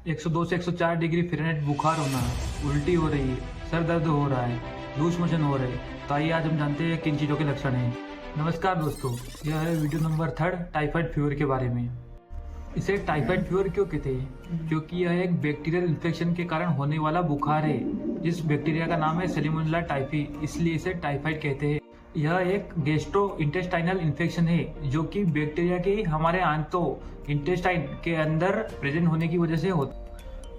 102 से 104 degree Fahrenheit बुखार होना, उल्टी हो रही है, सर दर्द हो रहा है, लूज मोशन हो रहे हैं। तो आइए आज हम जानते हैं किन चीज़ों के लक्षण हैं। नमस्कार दोस्तों, यह है वीडियो नंबर 3 टाइफाइड फीवर के बारे में। इसे टाइफाइड फीवर क्यों कहते हैं? क्योंकि यह एक बैक्टीरियल इन्फेक्शन के कारण होने वाला बुखार है, जिस बैक्टीरिया का नाम है सैल्मोनेला टाइफी, इसलिए इसे टाइफाइड कहते हैं। यह एक गैस्ट्रो इंटेस्टाइनल इन्फेक्शन है जो कि बैक्टीरिया के हमारे आंतों इंटेस्टाइन के अंदर प्रेजेंट होने की वजह से होता है।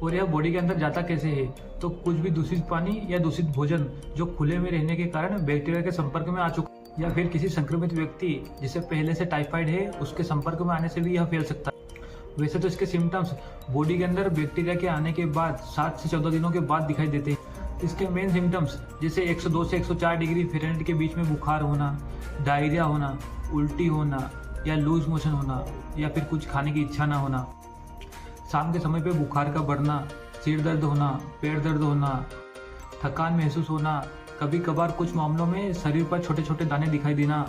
और यह बॉडी के अंदर जाता कैसे है? तो कुछ भी दूषित पानी या दूषित भोजन जो खुले में रहने के कारण बैक्टीरिया के संपर्क में आ चुका, या फिर किसी संक्रमित व्यक्ति जिसे पहले से टाइफाइड है उसके संपर्क में आने से भी यह फैल सकता है। वैसे तो इसके सिम्टम्स बॉडी के अंदर बैक्टीरिया के आने के बाद 7 से 14 दिनों के बाद दिखाई देते हैं। इसके मेन सिम्टम्स जैसे 102 से 104 डिग्री फ़ारेनहाइट के बीच में बुखार होना, डायरिया होना, उल्टी होना या लूज मोशन होना, या फिर कुछ खाने की इच्छा ना होना, शाम के समय पे बुखार का बढ़ना, सिर दर्द होना, पेट दर्द होना, थकान महसूस होना, कभी कभार कुछ मामलों में शरीर पर छोटे छोटे दाने दिखाई देना।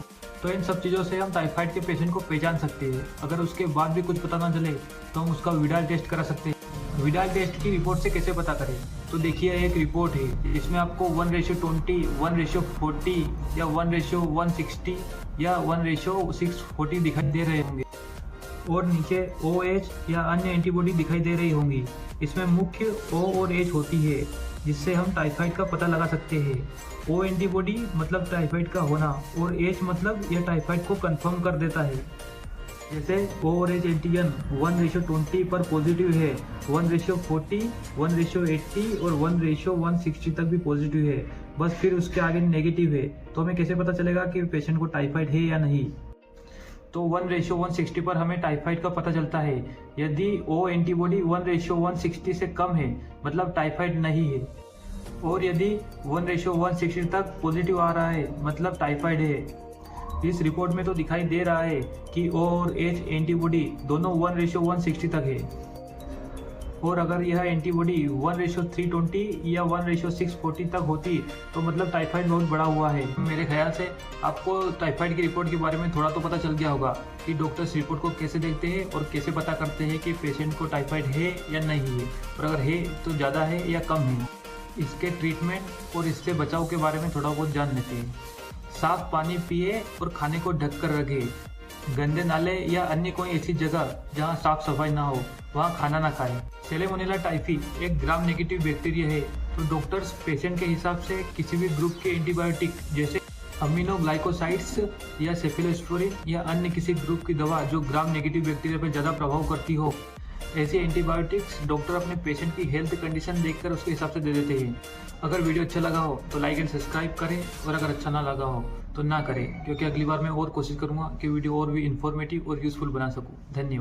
तो इन सब चीज़ों से हम टाइफाइड के पेशेंट को पहचान सकते हैं। अगर उसके बाद भी कुछ पता ना चले तो हम उसका विडाल टेस्ट करा सकते हैं। विडाल टेस्ट की रिपोर्ट से कैसे पता करें? तो देखिए, एक रिपोर्ट है, इसमें आपको 1:20, 1:40 या 1:160 या 1:640 दिखाई दे रहे होंगे, और नीचे OH या अन्य एंटीबॉडी दिखाई दे रही होंगी। इसमें मुख्य O और H होती है, जिससे हम टाइफाइड का पता लगा सकते हैं। O एंटीबॉडी मतलब टाइफाइड का होना, और H मतलब यह टाइफाइड को कंफर्म कर देता है। जैसे O और H एंटीजन 1:20 पर पॉजिटिव है, 1:40, 1:80 और 1:160 तक भी पॉजिटिव है, बस फिर उसके आगे नेगेटिव है। तो हमें कैसे पता चलेगा कि पेशेंट को टाइफाइड है या नहीं? तो 1:160 पर हमें टाइफाइड का पता चलता है। यदि O एंटीबॉडी 1:160 से कम है मतलब टाइफाइड नहीं है, और यदि 1:160 तक पॉजिटिव आ रहा है मतलब टाइफाइड है। इस रिपोर्ट में तो दिखाई दे रहा है कि O और H एंटीबॉडी दोनों 1:160 तक है, और अगर यह एंटीबॉडी 1:320 या 1:640 तक होती तो मतलब टाइफाइड बहुत बड़ा हुआ है। मेरे ख्याल से आपको टाइफाइड की रिपोर्ट के बारे में थोड़ा तो पता चल गया होगा कि डॉक्टर्स रिपोर्ट को कैसे देखते हैं और कैसे पता करते हैं कि पेशेंट को टाइफाइड है या नहीं है, और अगर है तो ज़्यादा है या कम है। इसके ट्रीटमेंट और इससे बचाव के बारे में थोड़ा बहुत जान लेते हैं। साफ पानी पिए और खाने को ढक कर रखें। गंदे नाले या अन्य कोई ऐसी जगह जहां साफ सफाई ना हो वहां खाना ना खाएं। सैल्मोनेला टाइफी एक ग्राम नेगेटिव बैक्टीरिया है, तो डॉक्टर्स पेशेंट के हिसाब से किसी भी ग्रुप के एंटीबायोटिक जैसे अमीनोग्लाइकोसाइड्स या सेफिलोस्पोरिन या अन्य किसी ग्रुप की दवा जो ग्राम नेगेटिव बैक्टीरिया पर ज़्यादा प्रभाव करती हो, ऐसे एंटीबायोटिक्स डॉक्टर अपने पेशेंट की हेल्थ कंडीशन देखकर उसके हिसाब से दे देते हैं। अगर वीडियो अच्छा लगा हो तो लाइक एंड सब्सक्राइब करें, और अगर अच्छा ना लगा हो तो ना करें, क्योंकि अगली बार मैं और कोशिश करूंगा कि वीडियो और भी इंफॉर्मेटिव और यूजफुल बना सकूं। धन्यवाद।